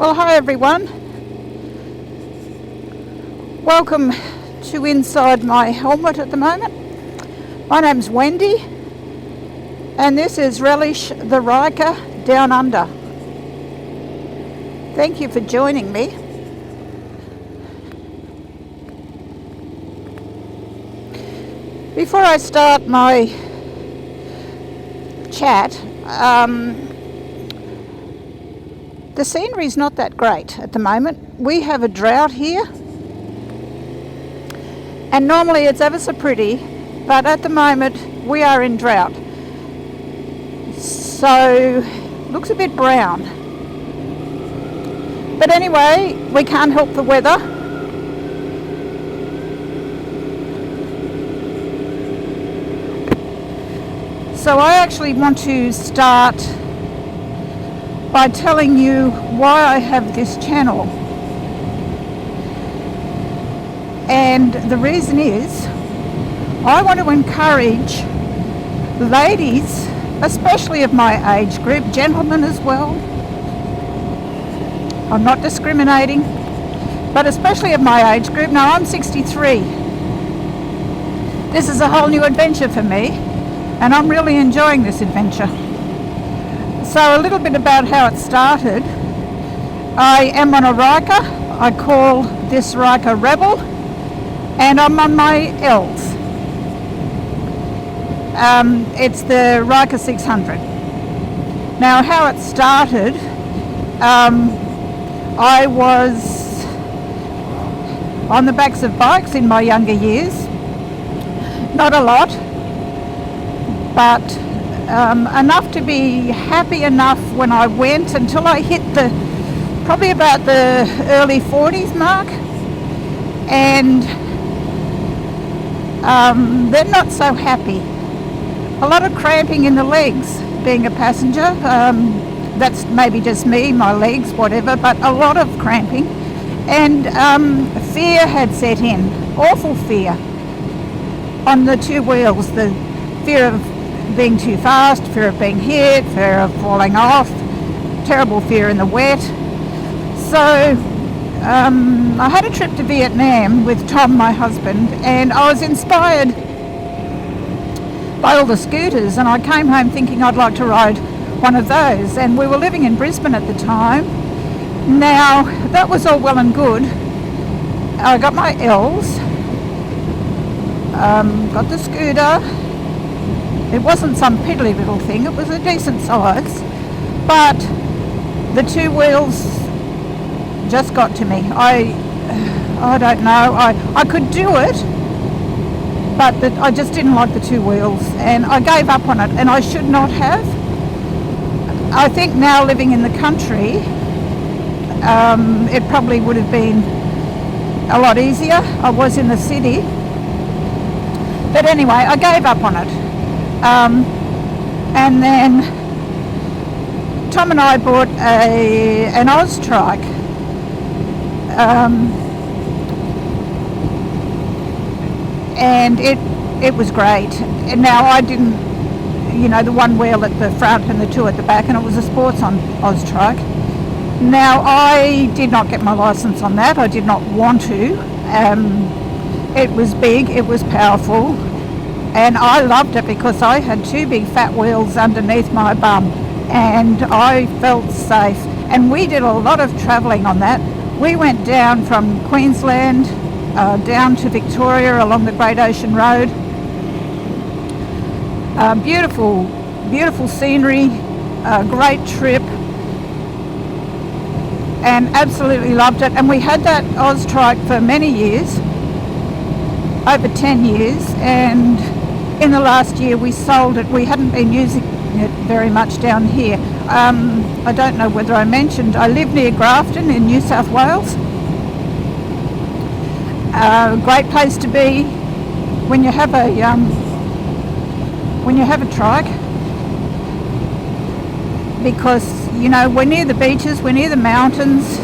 Well, hi everyone. Welcome to inside my helmet at the moment. My name's Wendy, and this is Relish the Ryker Down Under. Thank you for joining me. Before I start my chat, the scenery's not that great at the moment. We have a drought here, and normally it's ever so pretty, but at the moment we are in drought. So, looks a bit brown. But anyway, we can't help the weather. So I actually want to start by telling you why I have this channel. And the reason is, I want to encourage ladies, especially of my age group, gentlemen as well. I'm not discriminating, but especially of my age group. Now I'm 63. This is a whole new adventure for me, and I'm really enjoying this adventure. So a little bit about how it started. I am on a Ryker. I call this Ryker Rebel, and I'm on my L's. It's the Ryker 600. Now how it started, I was on the backs of bikes in my younger years. Not a lot, but enough to be happy enough when I went, until I hit probably about the early 40s mark, and then not so happy. A lot of cramping in the legs being a passenger. That's maybe just me, my legs, whatever, but a lot of cramping, and fear had set in, awful fear on the two wheels. The fear of being too fast, fear of being hit, fear of falling off, terrible fear in the wet. So I had a trip to Vietnam with Tom, my husband, and I was inspired by all the scooters, and I came home thinking I'd like to ride one of those, and we were living in Brisbane at the time. Now that was all well and good. I got my L's, got the scooter. It wasn't some piddly little thing, it was a decent size, but the two wheels just got to me. I don't know, I could do it, but I just didn't like the two wheels, and I gave up on it, and I should not have. I think now, living in the country, it probably would have been a lot easier. I was in the city, but anyway, I gave up on it. And then Tom and I bought an Oz trike, and it was great. And now I didn't, the one wheel at the front and the two at the back, and it was a sports on Oz trike. Now I did not get my license on that. I did not want to. It was big, it was powerful, and I loved it because I had two big fat wheels underneath my bum, and I felt safe. And we did a lot of travelling on that. We went down from Queensland down to Victoria along the Great Ocean Road. Beautiful, beautiful scenery, great trip, and absolutely loved it. And we had that Oz trike for many years, over 10 years, and in the last year we sold it. We hadn't been using it very much down here. I don't know whether I mentioned, I live near Grafton in New South Wales. Great place to be when you have a trike, because we're near the beaches, we're near the mountains,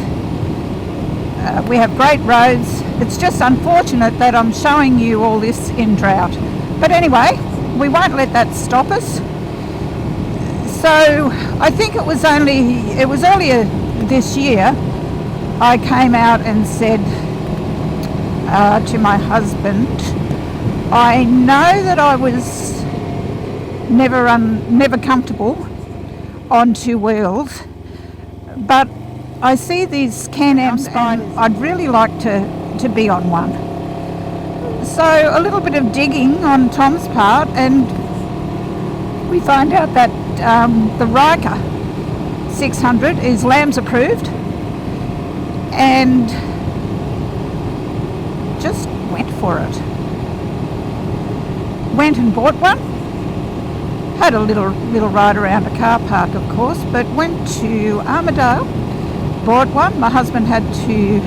we have great roads. It's just unfortunate that I'm showing you all this in drought. But anyway, we won't let that stop us. So I think it was earlier this year I came out and said to my husband, I know that I was never comfortable on two wheels, but I see these Can-Am Spiders. I'd really like to be on one. So a little bit of digging on Tom's part, and we find out that the Ryker 600 is LAMS approved, and just went for it. Went and bought one. Had a little ride around a car park, of course, but went to Armidale, bought one. My husband had to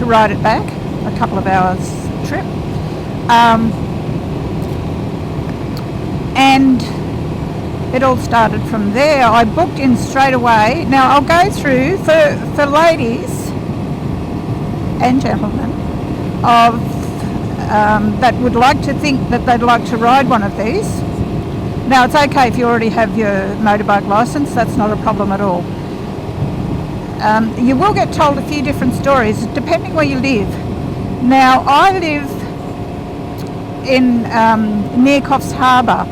ride it back, a couple of hours trip. And it all started from there. I booked in straight away. Now I'll go through for ladies and gentlemen of that would like to think that they'd like to ride one of these. Now it's okay if you already have your motorbike licence, that's not a problem at all. You will get told a few different stories depending where you live. Now I live in near Coffs Harbour.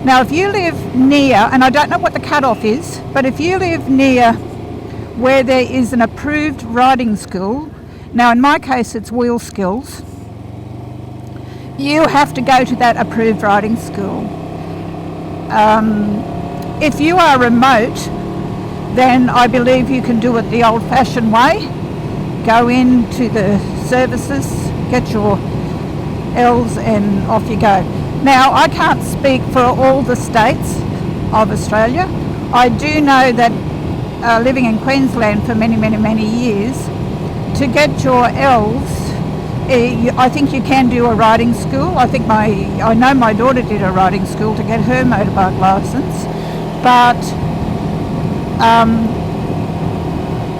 Now if you live near, and I don't know what the cut-off is, but if you live near where there is an approved riding school, now in my case it's Wheel Skills, you have to go to that approved riding school. If you are remote, then I believe you can do it the old-fashioned way. Go into the services, get your L's and off you go. Now I can't speak for all the states of Australia. I do know that living in Queensland for many years, to get your L's, I think you can do a riding school. I know my daughter did a riding school to get her motorbike licence, but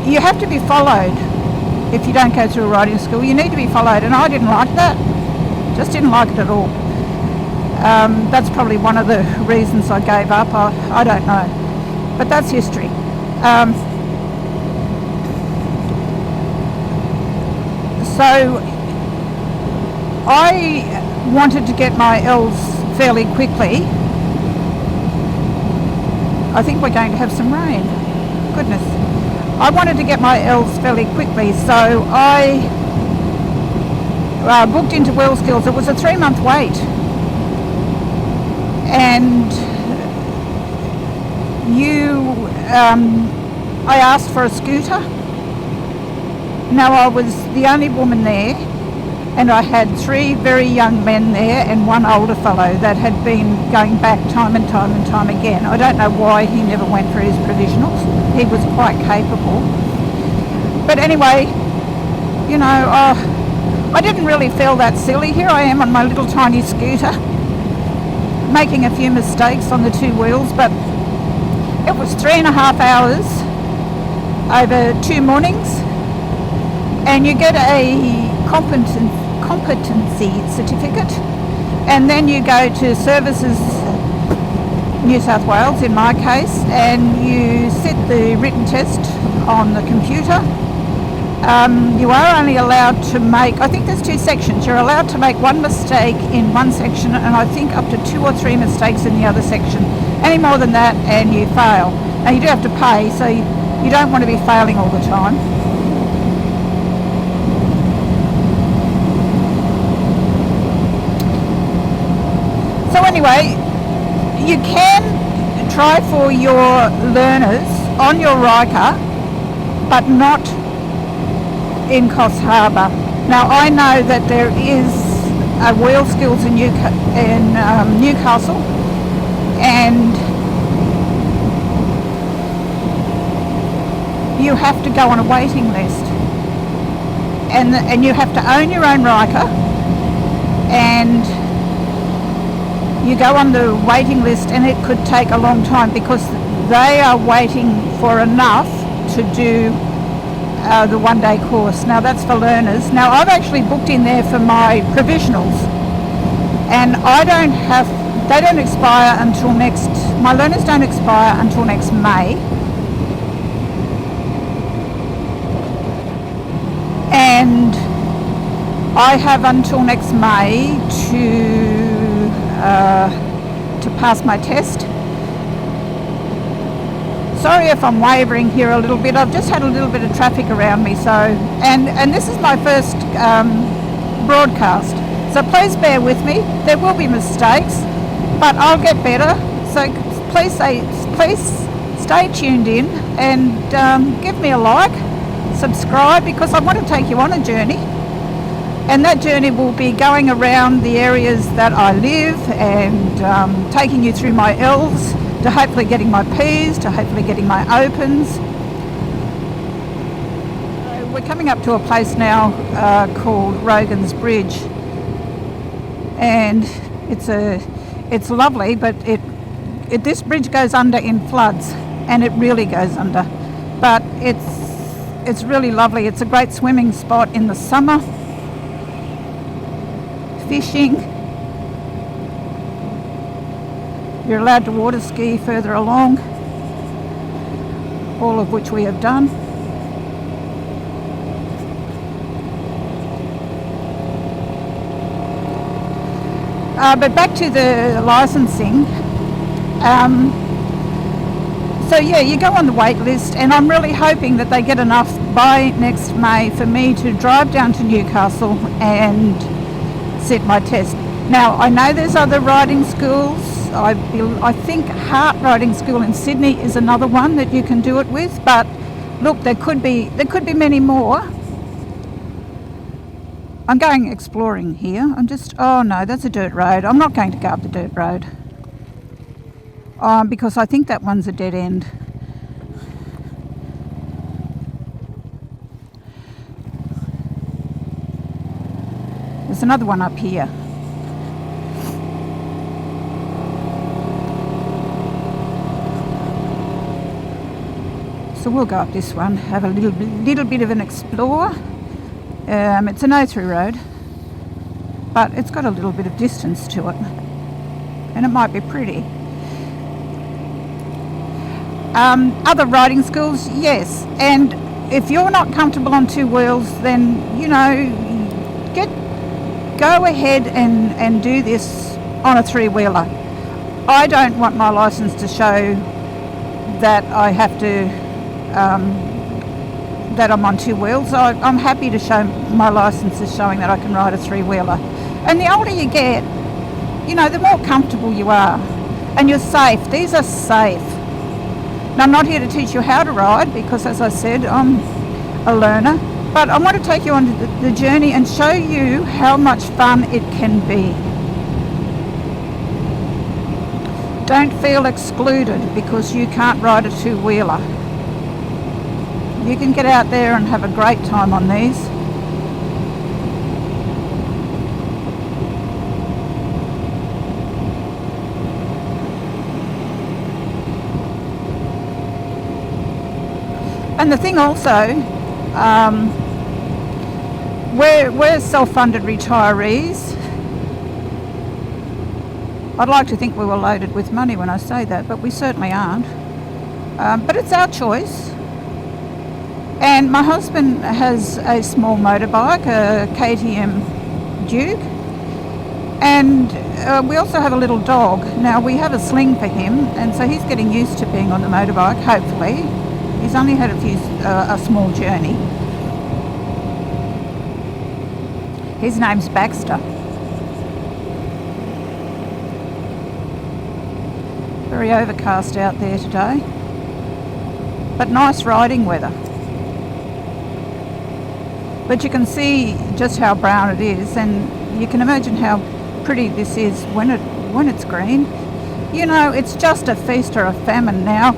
you have to be followed if you don't go through a riding school. You need to be followed, and I didn't like that. Just didn't like it at all. That's probably one of the reasons I gave up. I don't know, but that's history. So I wanted to get my L's fairly quickly. I think we're going to have some rain. Goodness. I wanted to get my L's fairly quickly, so I booked into Wheel Skills. It was a 3-month wait. And I asked for a scooter. Now I was the only woman there, and I had 3 very young men there and 1 older fellow that had been going back time and time again. I don't know why he never went for his provisionals. He was quite capable. But anyway, you know, I didn't really feel that silly. Here I am on my little tiny scooter, making a few mistakes on the 2 wheels, but it was 3.5 hours over 2 mornings, and you get a competency certificate, and then you go to Services New South Wales in my case, and you sit the written test on the computer. You are only allowed to make, I think there's 2 sections, you're allowed to make 1 mistake in one section, and I think up to 2 or 3 mistakes in the other section. Any more than that and you fail. Now you do have to pay, so you don't want to be failing all the time. So anyway, you can try for your learners on your Ryker, but not in Coffs Harbour. Now I know that there is a Wheel Skills in Newcastle, and you have to go on a waiting list, and you have to own your own Ryker, and you go on the waiting list, and it could take a long time because they are waiting for enough to do the 1-day course. Now that's for learners. Now I've actually booked in there for my provisionals, and they don't expire until my learners don't expire until next May. I have until next May to pass my test. Sorry if I'm wavering here a little bit. I've just had a little bit of traffic around me, so and this is my first broadcast. So please bear with me. There will be mistakes, but I'll get better. So please stay tuned in and give me a like, subscribe, because I want to take you on a journey. And that journey will be going around the areas that I live and taking you through my L's, to hopefully getting my P's, to hopefully getting my opens. We're coming up to a place now called Rogan's Bridge, and it's lovely, but this bridge goes under in floods, and it really goes under. But it's really lovely. It's a great swimming spot in the summer. Fishing. You're allowed to water ski further along, all of which we have done. But back to the licensing. So yeah, you go on the wait list, and I'm really hoping that they get enough by next May for me to drive down to Newcastle and sit my test. Now, I know there's other riding schools. I think Hart Riding School in Sydney is another one that you can do it with, but look, there could be many more. I'm going exploring here. Oh no, that's a dirt road. I'm not going to go up the dirt road because I think that one's a dead end. There's another one up here. So we'll go up this one, have a little bit of an explore. It's a no-through road, but it's got a little bit of distance to it, and it might be pretty. Other riding schools, yes, and if you're not comfortable on two wheels, then go ahead and do this on a three-wheeler. I don't want my license to show that I have to that I'm on two wheels. I'm happy to show my license is showing that I can ride a three-wheeler. And the older you get, the more comfortable you are, and you're safe. These are safe. Now, I'm not here to teach you how to ride because, as I said, I'm a learner, but I want to take you on the journey and show you how much fun it can be. Don't feel excluded because you can't ride a two-wheeler. You can get out there and have a great time on these. And the thing also, we're self-funded retirees. I'd like to think we were loaded with money when I say that, but we certainly aren't. But it's our choice. And my husband has a small motorbike, a KTM Duke, and we also have a little dog. Now, we have a sling for him, and so he's getting used to being on the motorbike, hopefully. He's only had a small journey. His name's Baxter. Very overcast out there today, but nice riding weather. But you can see just how brown it is, and you can imagine how pretty this is when it's green. It's just a feast or a famine now.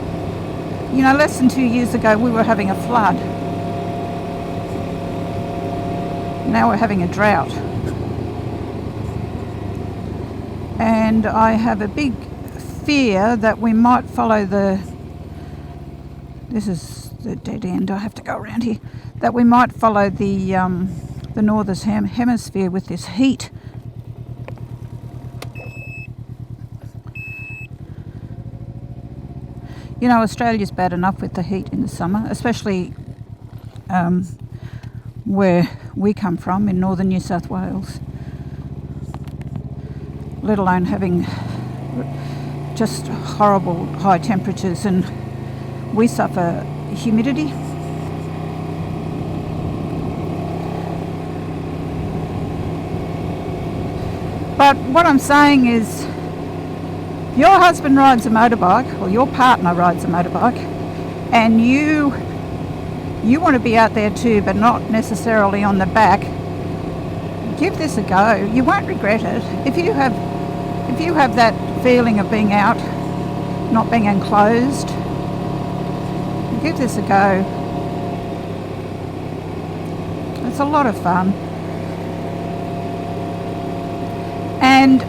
Less than 2 years ago we were having a flood. Now we're having a drought. And I have a big fear that we might follow this is the dead end, I have to go around here, that we might follow the northern hemisphere with this heat. Australia's bad enough with the heat in the summer, especially where we come from in northern New South Wales, let alone having just horrible high temperatures, and we suffer humidity. But what I'm saying is, your husband rides a motorbike, or your partner rides a motorbike, and you want to be out there too, but not necessarily on the back. Give this a go. You won't regret it. If you have that feeling of being out, not being enclosed, give this a go. It's a lot of fun. And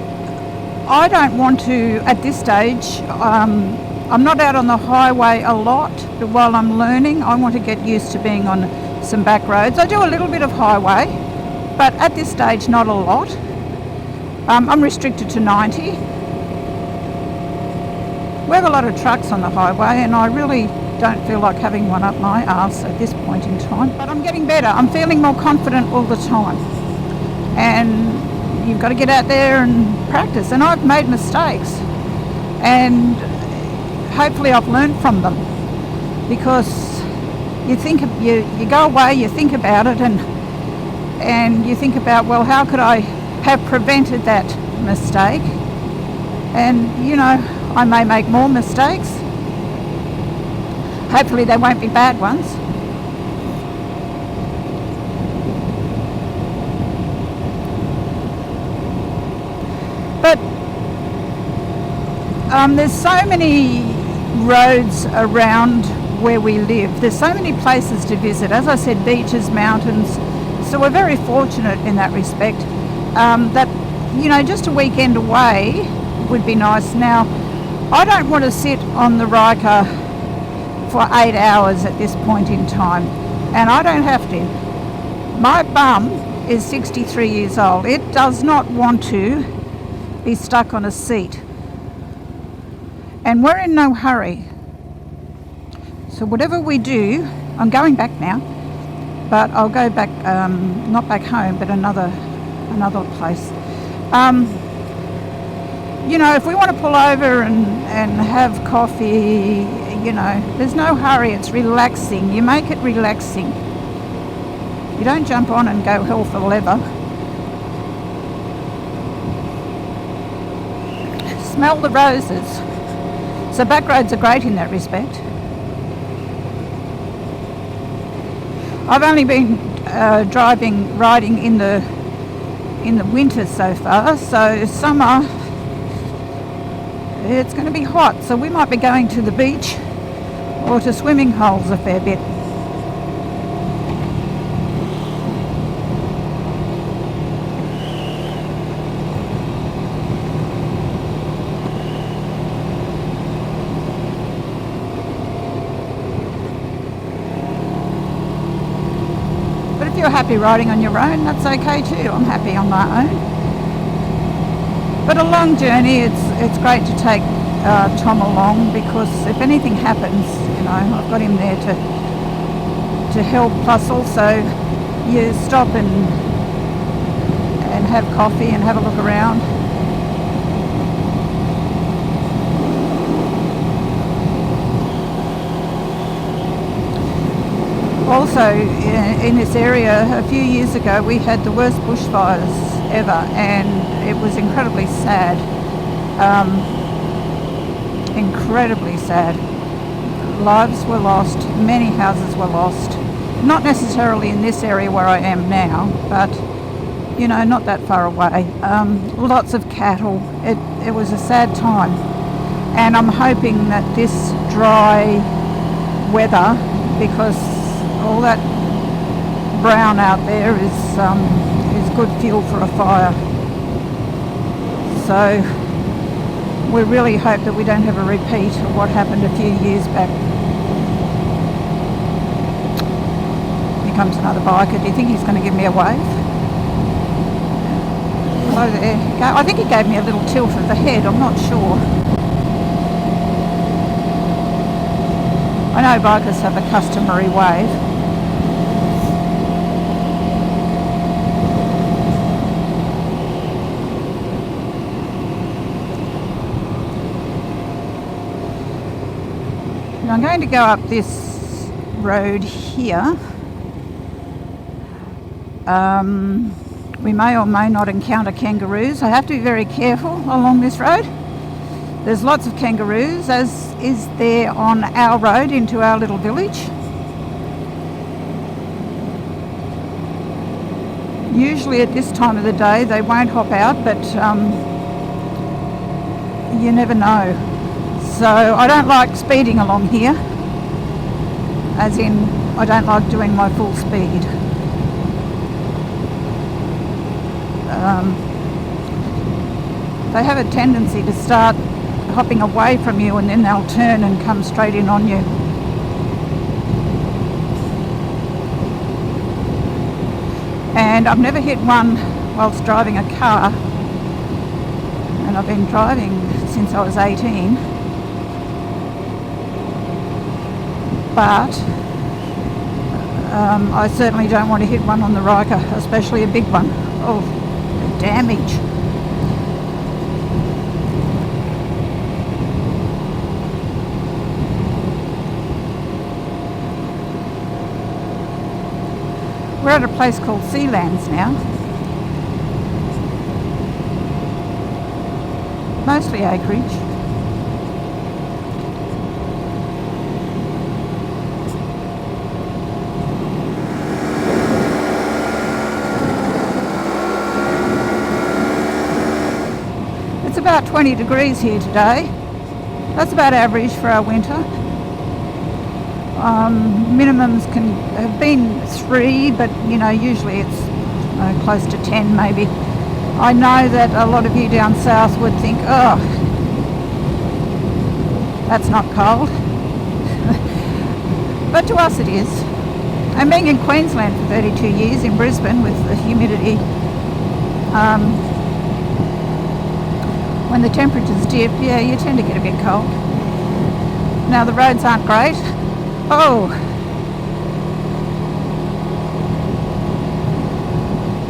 I don't want to, at this stage, I'm not out on the highway a lot, but while I'm learning, I want to get used to being on some back roads. I do a little bit of highway, but at this stage, not a lot. I'm restricted to 90. We have a lot of trucks on the highway, and I really don't feel like having one up my arse at this point in time. But I'm getting better. I'm feeling more confident all the time. And you've got to get out there and practice. And I've made mistakes. And hopefully I've learned from them. Because you go away, you think about it, and you think about, well, how could I have prevented that mistake? And, you know, I may make more mistakes. Hopefully they won't be bad ones. But there's so many roads around where we live. There's so many places to visit. As I said, beaches, mountains. So we're very fortunate in that respect. That, you know, just a weekend away would be nice. Now, I don't want to sit on the Ryker for 8 hours at this point in time, and I don't have to. My bum is 63 years old. It does not want to be stuck on a seat, and we're in no hurry. So whatever we do, I'm going back now, but I'll go back, not back home, but another place. You know, if we want to pull over and have coffee, you know, there's no hurry. It's relaxing. You make it relaxing. You don't jump on and go hell for leather. Smell the roses. So back roads are great in that respect. I've only been riding in the winter so far. So summer, it's going to be hot, so we might be going to the beach or to swimming holes a fair bit. But if you're happy riding on your own, that's okay too. I'm happy on my own. But a long journey, it's great to take Tom along, because if anything happens, you know, I've got him there to help. Plus also you stop and have coffee and have a look around. Also in this area, a few years ago we had the worst bushfires ever, and it was incredibly sad. Incredibly sad. Lives were lost, many houses were lost. Not necessarily in this area where I am now, but, you know, not that far away. Lots of cattle. It was a sad time. And I'm hoping that this dry weather, because all that brown out there is good fuel for a fire. So we really hope that we don't have a repeat of what happened a few years back. Here comes another biker. Do you think he's going to give me a wave? Hello there. I think he gave me a little tilt of the head. I'm not sure. I know bikers have a customary wave. going to go up this road here. We may or may not encounter kangaroos. I have to be very careful along this road. There's lots of kangaroos, as is there on our road into our little village. Usually at this time of the day they won't hop out, but you never know. So I don't like speeding along here, as in I don't like doing my full speed. They have a tendency to start hopping away from you and then they'll turn and come straight in on you. And I've never hit one whilst driving a car, and I've been driving since I was 18. But I certainly don't want to hit one on the Ryker, especially a big one. Oh, the damage. We're at a place called Sealands now. Mostly acreage. It's about 20 degrees here today. That's about average for our winter. Minimums can have been 3, but you know, usually it's close to 10 maybe. I know that a lot of you down south would think, oh, that's not cold. But to us it is. And being in Queensland for 32 years, in Brisbane with the humidity, when the temperatures dip, yeah, you tend to get a bit cold. Now the roads aren't great. Oh,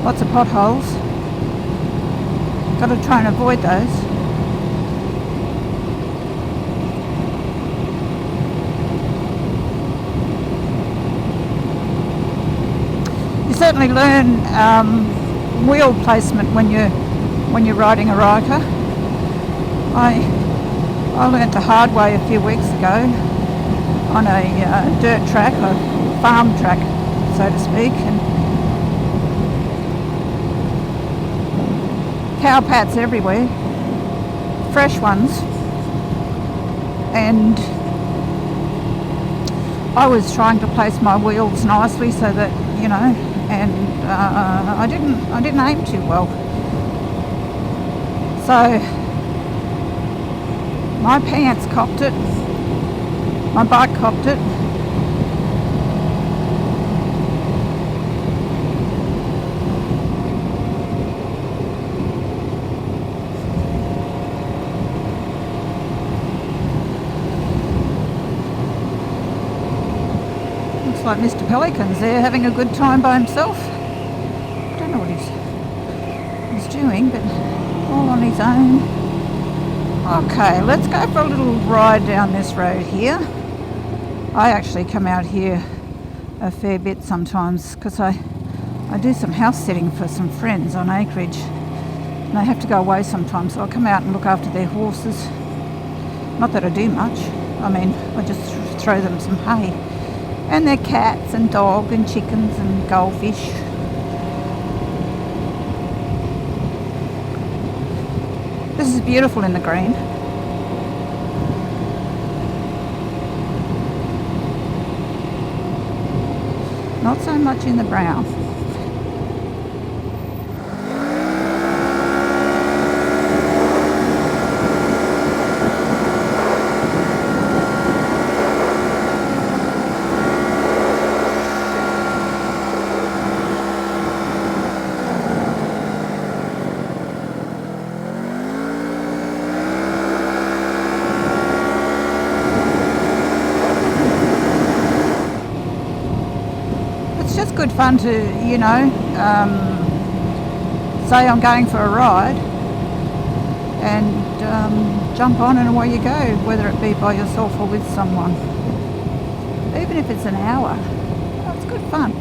lots of potholes. Got to try and avoid those. You certainly learn wheel placement when you're riding a Ryker. I learnt the hard way a few weeks ago on a dirt track, a farm track, so to speak, and cow pats everywhere, fresh ones, and I was trying to place my wheels nicely so that, you know, and I didn't aim too well. So my pants copped it. My bike copped it. Looks like Mr. Pelican's there having a good time by himself. I don't know what he's doing, but all on his own. Okay, let's go for a little ride down this road here. I actually come out here a fair bit sometimes because I do some house sitting for some friends on acreage, and they have to go away sometimes, so I'll come out and look after their horses. Not that I do much, I mean, I just throw them some hay. And their cats and dog and chickens and goldfish. This is beautiful in the green. Not so much in the brown. Good fun to, you know, say I'm going for a ride and jump on and away you go, whether it be by yourself or with someone. even if it's an hour. Oh, it's good fun.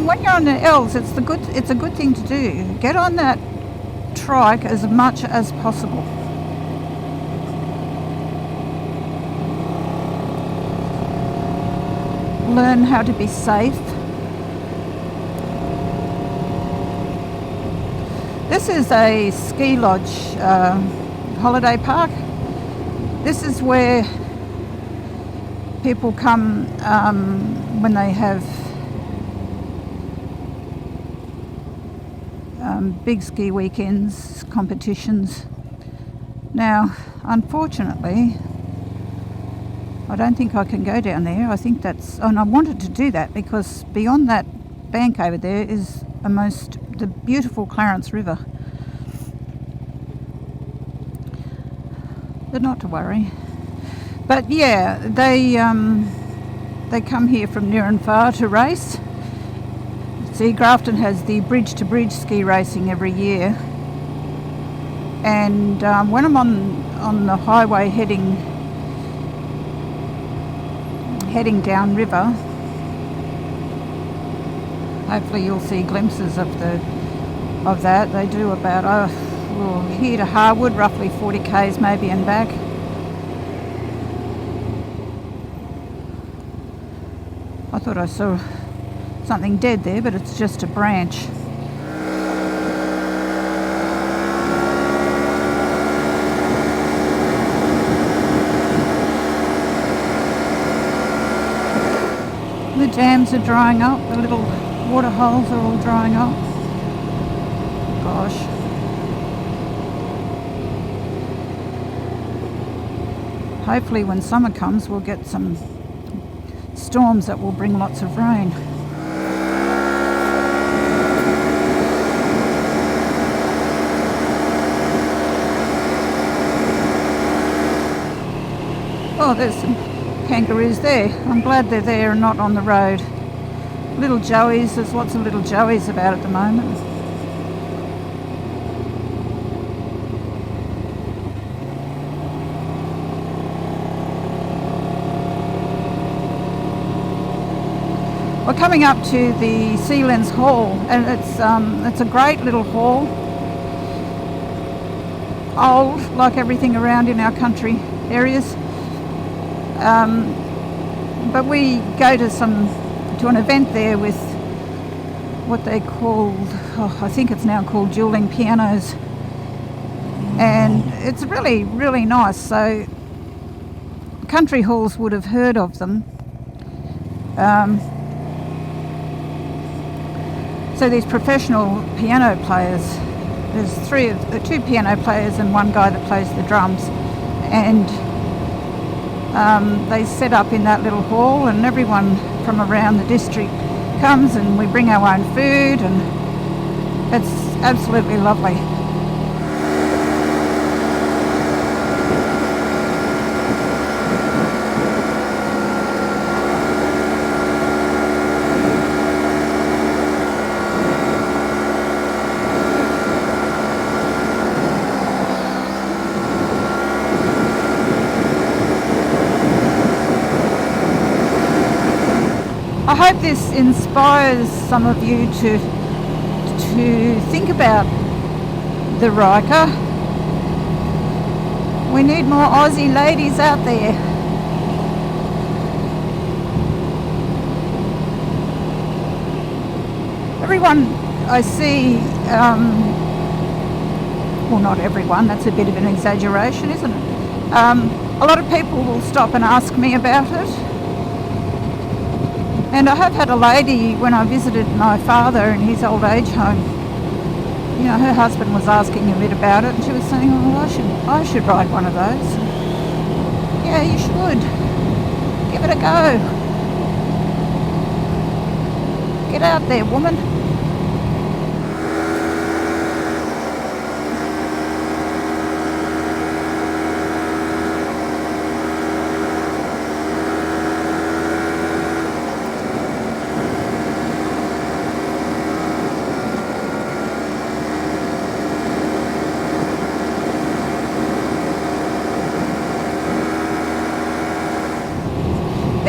When you're on the L's, it's a good thing to do. Get on that trike as much as possible. Learn how to be safe. This is a ski lodge holiday park. This is where people come when they have big ski weekends, competitions. Now, unfortunately, I don't think I can go down there. I think and I wanted to do that because beyond that bank over there is the beautiful Clarence River. But not to worry. But yeah, they come here from near and far to race. See, Grafton has the bridge-to-bridge ski racing every year. And when I'm on the highway heading down river, hopefully you'll see glimpses of that. They do about here to Harwood, roughly 40 k's maybe and back. I thought I saw something dead there, but it's just a branch. The dams are drying up, the little water holes are all drying up. Gosh. Hopefully when summer comes we'll get some storms that will bring lots of rain. Oh, there's some kangaroos there. I'm glad they're there and not on the road. Little joeys, there's lots of little joeys about at the moment. We're coming up to the Sealands Hall, and it's a great little hall. Old, like everything around in our country areas. But we go to an event there with what they called, I think it's now called dueling pianos, and it's really, really nice. So country halls would have heard of them. So these professional piano players, there's two piano players and one guy that plays the drums, and they set up in that little hall, and everyone from around the district comes, and we bring our own food, and it's absolutely lovely. I hope this inspires some of you to think about the Ryker. We need more Aussie ladies out there. Everyone I see, well, not everyone, that's a bit of an exaggeration, isn't it? A lot of people will stop and ask me about it. And I have had a lady, when I visited my father in his old age home, you know, her husband was asking a bit about it, and she was saying, oh, I should ride one of those. Yeah, you should. Give it a go. Get out there, woman.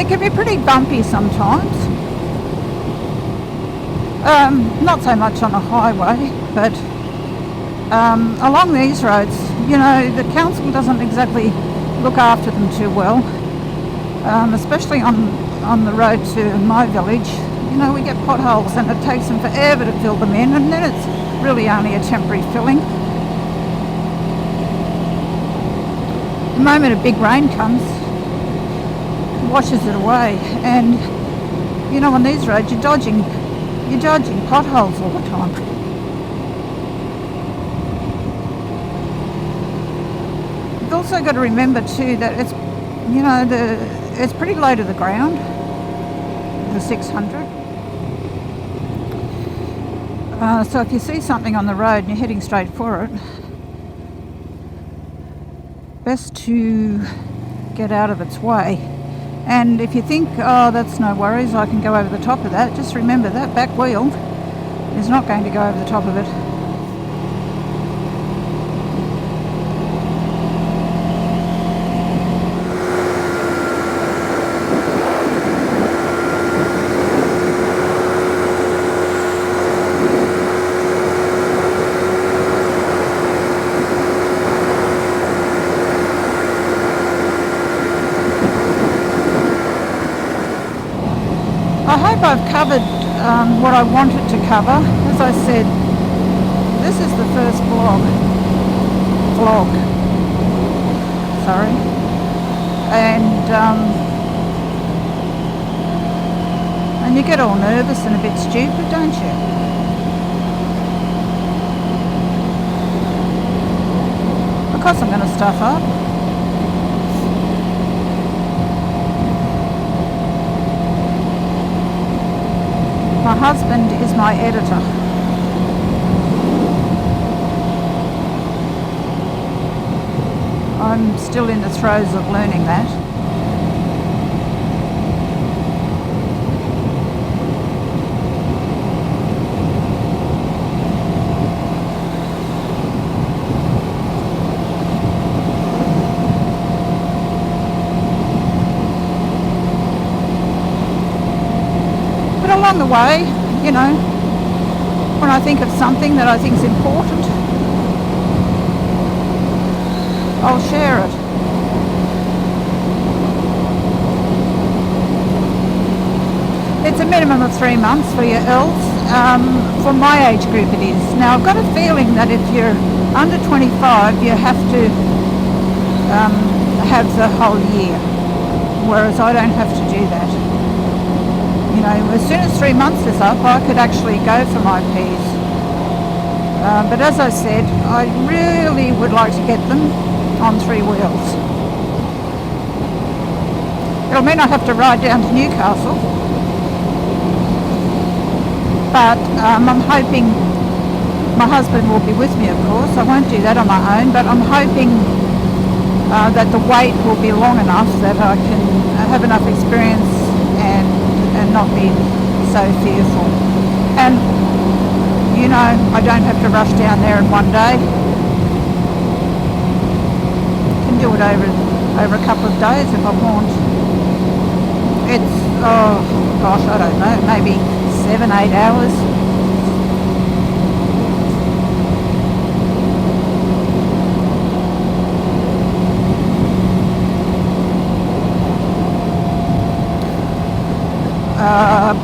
It can be pretty bumpy sometimes. Not so much on a highway, but along these roads, you know, the council doesn't exactly look after them too well, especially on the road to my village. You know, we get potholes and it takes them forever to fill them in, and then it's really only a temporary filling. The moment a big rain comes, it washes it away, and you know, on these roads you're dodging potholes all the time. You've also got to remember too that it's, you know, it's pretty low to the ground, the 600. So if you see something on the road and you're heading straight for it, best to get out of its way. And if you think, oh, that's no worries, I can go over the top of that, just remember that back wheel is not going to go over the top of it. I hope I've covered what I wanted to cover. As I said, this is the first vlog, sorry, and you get all nervous and a bit stupid, don't you? Of course I'm going to stuff up. My husband is my editor. I'm still in the throes of learning that. Along the way, you know, when I think of something that I think is important, I'll share it. It's a minimum of 3 months for your ELs. For my age group it is. Now I've got a feeling that if you're under 25 you have to have the whole year, whereas I don't have to do that. You know, as soon as 3 months is up, I could actually go for my Ps. But as I said, I really would like to get them on 3 wheels. It'll mean I have to ride down to Newcastle. But I'm hoping my husband will be with me, of course. I won't do that on my own, but I'm hoping that the wait will be long enough that I can have enough experience and not be so fearful. And you know, I don't have to rush down there in one day. Can do it over a couple of days if I want. It's, oh gosh, I don't know, maybe 7-8 hours.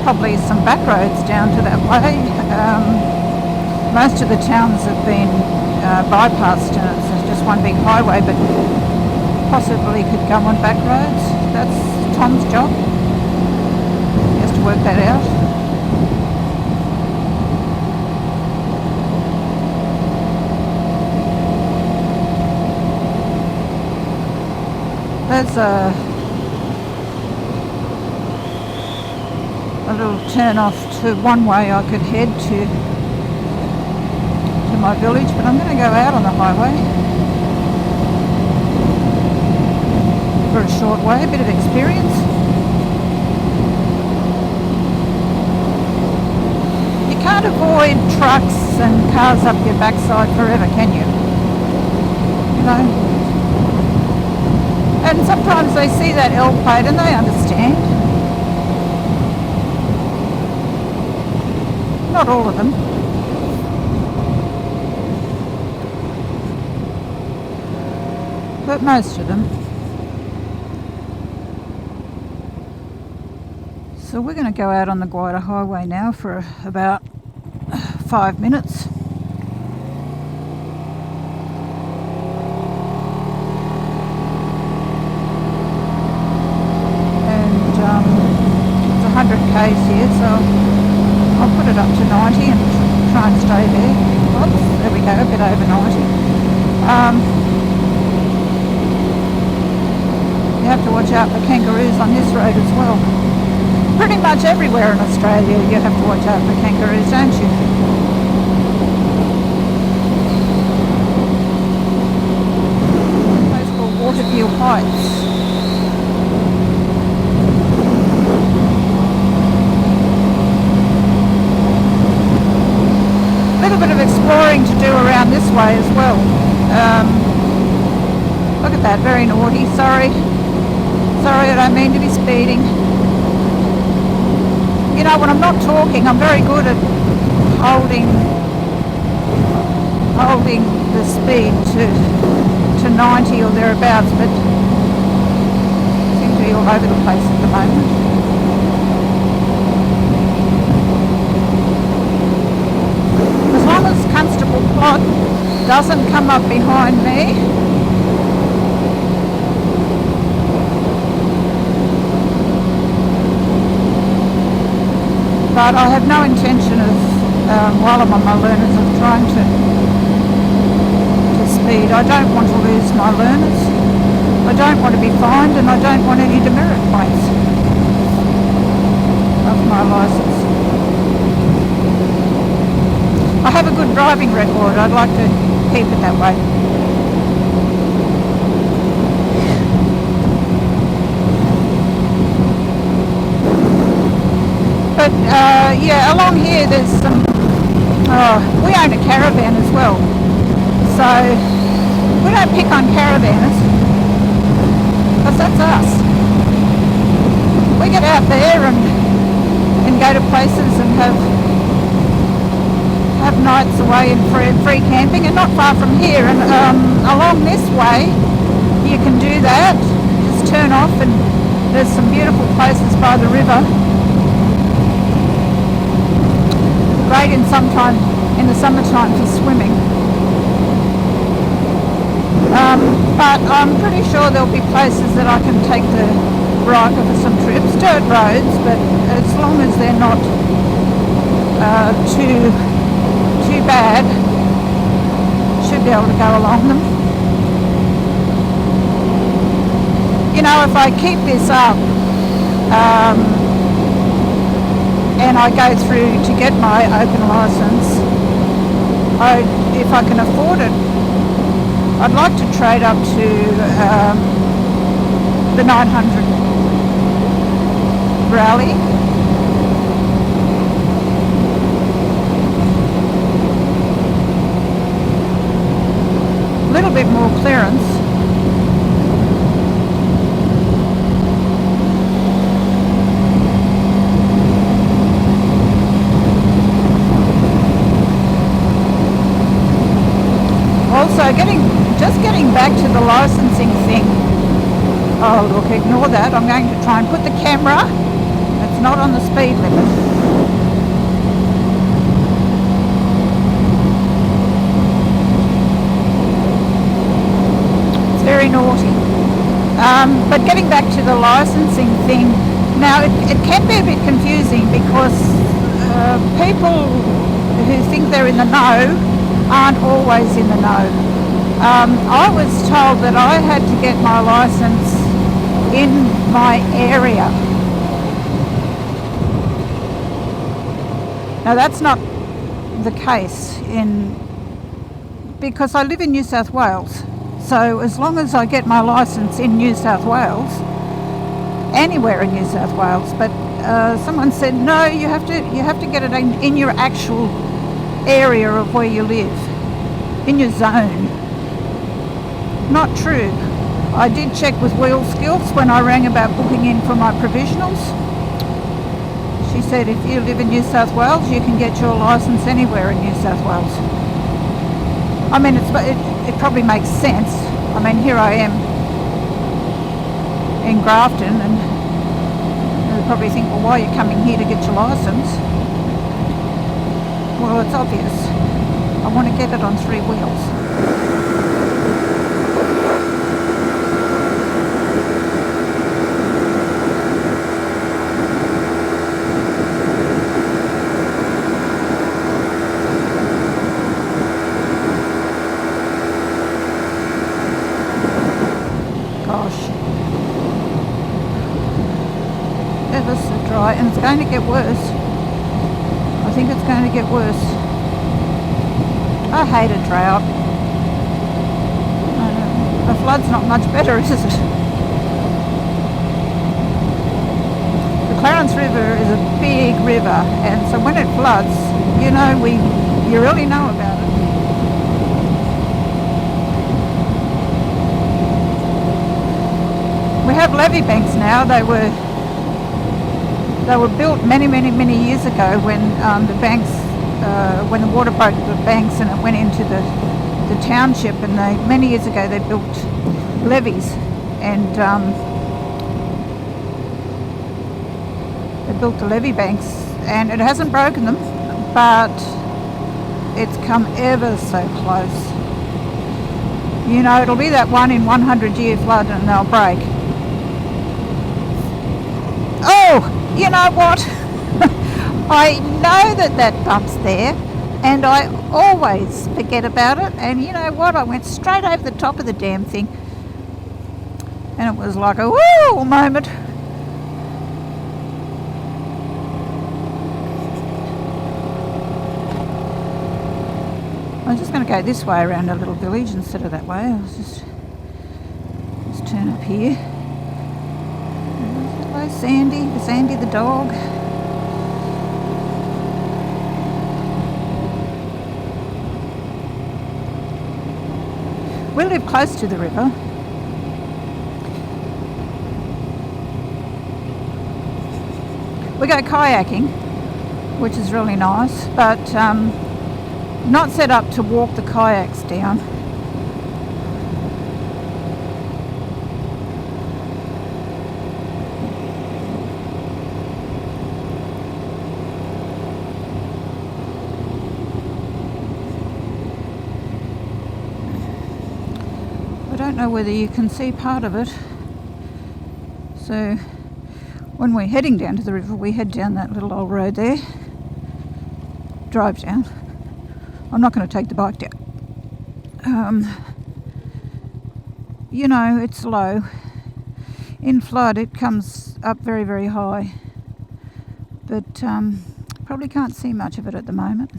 Probably some back roads down to that way. Most of the towns have been bypassed and it's just one big highway, but possibly could go on back roads. That's Tom's job. He has to work that out. There's a little turn off to one way I could head to my village, but I'm going to go out on the highway for a short way, a bit of experience. You can't avoid trucks and cars up your backside forever, can you? You know? And sometimes they see that L plate and they understand. Not all of them. But most of them. So we're going to go out on the Guida Highway now for about 5 minutes. And it's 100 k's here, so I'll put it up to 90 and try and stay there. Oops, there we go, a bit over 90. You have to watch out for kangaroos on this road as well. Pretty much everywhere in Australia you have to watch out for kangaroos, don't you? A place called Waterview Heights. A little bit of exploring to do around this way as well. Look at that, very naughty, sorry. Sorry, I don't mean to be speeding. You know, when I'm not talking, I'm very good at holding the speed to 90 or thereabouts, but I seem to be all over the place at the moment. As long as Constable Plot doesn't come up behind me, but I have no intention of, while I'm on my learners, of trying to speed. I don't want to lose my learners. I don't want to be fined, and I don't want any demerit points of my licence. I have a good driving record. I'd like to keep it that way. But yeah, along here there's some, we own a caravan as well, so we don't pick on caravanners, because that's us. We get out there and go to places and have nights away in free camping, and not far from here, and along this way you can do that. Just turn off, and there's some beautiful places by the river. Great in the summertime for swimming. But I'm pretty sure there'll be places that I can take the Ryker for some trips. Dirt roads, but as long as they're not too bad, should be able to go along them. You know, if I keep this up, and I go through to get my open licence, if I can afford it, I'd like to trade up to the 900 rally. A little bit more clearance. Also, getting back to the licensing thing. Oh look, ignore that. I'm going to try and put the camera. It's not on the speed limit. It's very naughty. But getting back to the licensing thing, now it can be a bit confusing because people who think they're in the know aren't always in the know. I was told that I had to get my licence in my area. Now that's not the case because I live in New South Wales. So as long as I get my licence in New South Wales, anywhere in New South Wales, but someone said no, you have to get it in your actual area of where you live, in your zone. Not true. I did check with Wheel Skills when I rang about booking in for my provisionals. She said if you live in New South Wales, you can get your licence anywhere in New South Wales. I mean, it probably makes sense. I mean, here I am in Grafton, and they probably think, well, why are you coming here to get your licence? Well, it's obvious. I want to get it on 3 wheels. Ever so dry, and it's going to get worse. I think it's going to get worse. I hate a drought. A flood's not much better, is it? The Clarence River is a big river, and so when it floods, you know, you really know about it. We have levee banks now. They were built many years ago when the banks, when the water broke the banks and it went into the township, and many years ago they built levees, and they built the levee banks, and it hasn't broken them, but it's come ever so close. You know, it'll be that 1 in 100 year flood and they'll break. Oh! You know what? I know that bump's there, and I always forget about it, and you know what? I went straight over the top of the damn thing, and it was like a woo moment. I'm just going to go this way around a little village instead of that way. I'll just turn up here. Hello, Sandy the dog. We live close to the river. We go kayaking, which is really nice, but not set up to walk the kayaks down. I don't know whether you can see part of it. So when we're heading down to the river, we head down that little old road there, drive down. I'm not going to take the bike down. You know, it's low. In flood it comes up very high, but probably can't see much of it at the moment.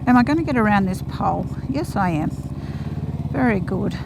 Am I going to get around this pole? Yes, I am. Very good.